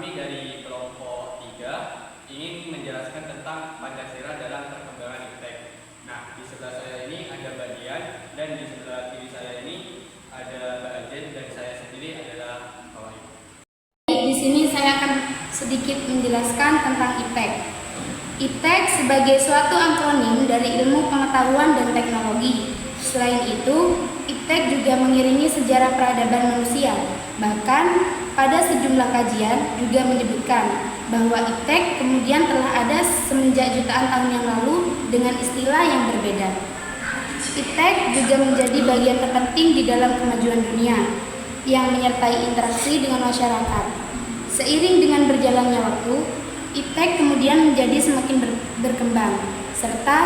Kami dari kelompok 3 ingin menjelaskan tentang Pancasila dalam perkembangan IPTEK. Nah, di sebelah saya ini ada Mbak Dian, dan di sebelah kiri saya ini ada Mbak Ajen, dan saya sendiri adalah Pak Wahyu. Di sini saya akan sedikit menjelaskan tentang IPTEK. IPTEK sebagai suatu akronim dari Ilmu Pengetahuan dan Teknologi. Selain itu, IPTEK juga mengiringi sejarah peradaban manusia. Bahkan, pada sejumlah kajian juga menyebutkan bahwa IPTEK kemudian telah ada semenjak jutaan tahun yang lalu dengan istilah yang berbeda. IPTEK juga menjadi bagian terpenting di dalam kemajuan dunia yang menyertai interaksi dengan masyarakat. Seiring dengan berjalannya waktu, IPTEK kemudian menjadi semakin berkembang serta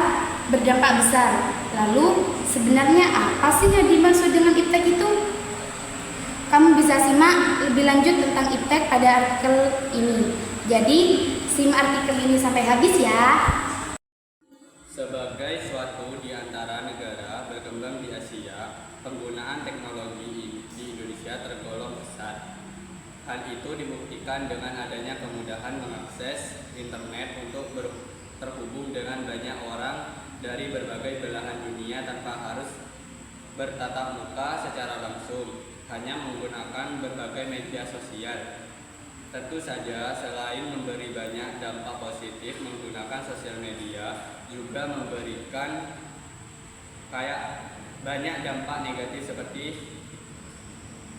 berdampak besar. Lalu, sebenarnya apa sih yang dimaksud dengan IPTEK itu? Kamu bisa simak lebih lanjut tentang IPTEK pada artikel ini. Jadi, simak artikel ini sampai habis ya. Sebagai suatu di antara negara berkembang di Asia, penggunaan teknologi di Indonesia tergolong besar. Hal itu dibuktikan dengan adanya kemudahan mengakses internet untuk terhubung dengan banyak orang dari berbagai belahan dunia tanpa harus bertatap muka secara langsung, hanya menggunakan berbagai media sosial. Tentu saja, selain memberi banyak dampak positif, menggunakan sosial media juga memberikan banyak dampak negatif, seperti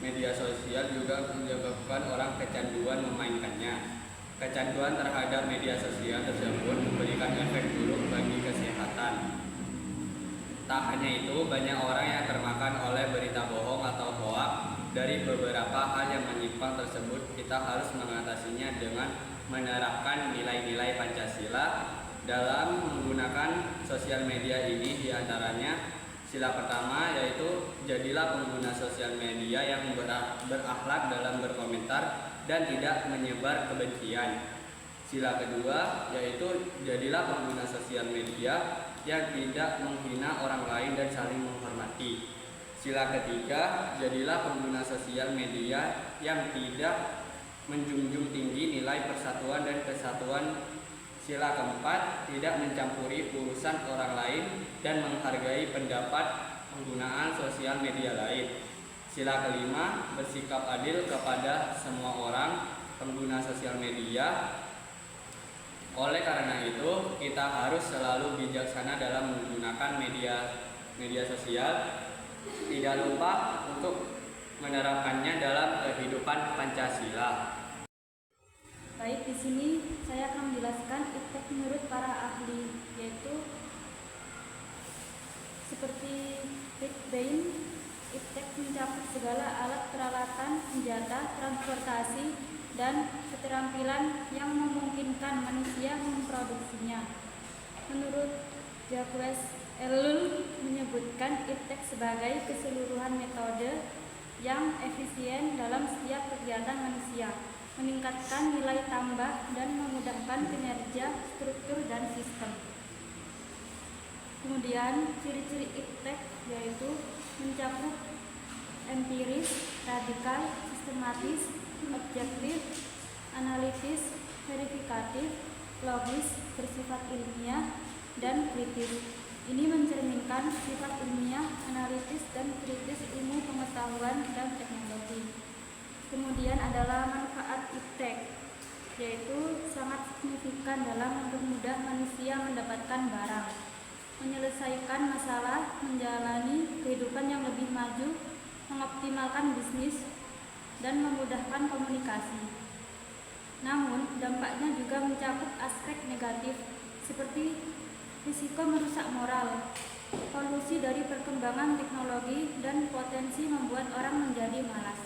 media sosial juga menyebabkan orang kecanduan memainkannya. Kecanduan terhadap media sosial tersebut memberikan efek buruk bagi kesehatan. Tak hanya itu, banyak orang yang termakan oleh berita bohong atau hoak. Dari beberapa hal yang menyimpang tersebut, kita harus mengatasinya dengan menerapkan nilai-nilai Pancasila dalam menggunakan sosial media ini. Di antaranya, sila pertama yaitu jadilah pengguna sosial media yang berakhlak dalam berkomentar dan tidak menyebar kebencian. Sila kedua yaitu jadilah pengguna sosial media yang tidak menghina orang lain dan saling menghormati. Sila ketiga, jadilah pengguna sosial media yang tidak menjunjung tinggi nilai persatuan dan kesatuan. Sila keempat, tidak mencampuri urusan orang lain dan menghargai pendapat penggunaan sosial media lain. Sila kelima, bersikap adil kepada semua orang pengguna sosial media. Oleh karena itu, kita harus selalu bijaksana dalam menggunakan media sosial. Tidak lupa untuk menerapkannya dalam kehidupan Pancasila. Baik, di sini saya akan menjelaskan IPTEK menurut para ahli, yaitu seperti Big Brain. IPTEK mencakup segala alat peralatan, senjata, transportasi, dan keterampilan yang memungkinkan manusia memproduksinya. Menurut Jacques Ellul menyebutkan IPTEK sebagai keseluruhan metode yang efisien dalam setiap kegiatan manusia, meningkatkan nilai tambah dan memudahkan kinerja, struktur, dan sistem. Kemudian ciri-ciri IPTEK yaitu mencakup empiris, radikal, sistematis, objektif, analitis, verifikatif, logis, bersifat ilmiah, dan kritis. Ini mencerminkan sifat ilmiah, analitis, dan kritis ilmu pengetahuan dan teknologi. Kemudian adalah manfaat IPTEK, yaitu sangat signifikan dalam mempermudah manusia mendapatkan barang, menyelesaikan masalah, menjalani kehidupan yang lebih maju, mengoptimalkan bisnis, dan memudahkan komunikasi. Namun, dampaknya juga mencakup aspek negatif, seperti risiko merusak moral, polusi dari perkembangan teknologi, dan potensi membuat orang menjadi malas.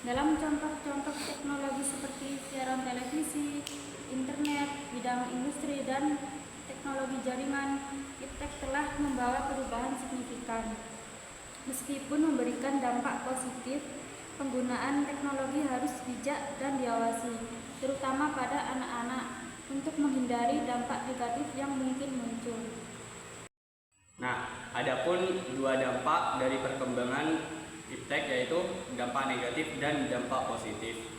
Dalam contoh-contoh teknologi seperti siaran televisi, internet, bidang industri, dan teknologi jaringan, IPTEK telah membawa perubahan signifikan. Meskipun memberikan dampak positif, penggunaan teknologi harus bijak dan diawasi, terutama pada anak-anak, untuk menghindari dampak negatif yang mungkin muncul. Nah, adapun dua dampak dari perkembangan IPTEK yaitu dampak negatif dan dampak positif.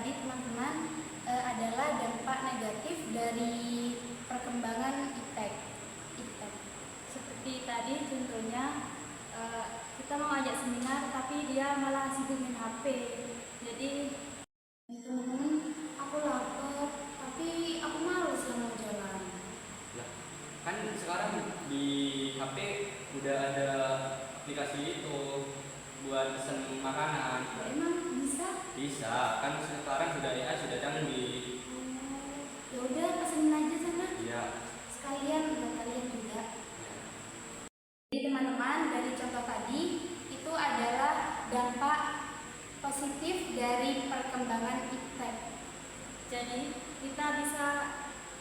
tadi teman-teman adalah dampak negatif dari perkembangan iptek. Seperti tadi contohnya kita mau ajak seminar tapi dia malah sibuk main HP. Jadi Teman-teman, aku lapar, tapi aku malas mau jalan. Lah, kan sekarang di HP udah ada aplikasi itu buat pesen makanan. Emang bisa? Bisa, kan sekarang sudah AI sudah canggih. Ya udah, pesenin aja sana. Iya. Sekalian buat kalian juga. Jadi teman-teman, dari contoh tadi itu adalah dampak positif dari perkembangan iptek. jadi kita bisa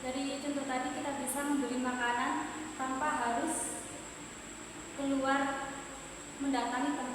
dari contoh tadi kita bisa membeli makanan tanpa harus keluar mendatangi tempat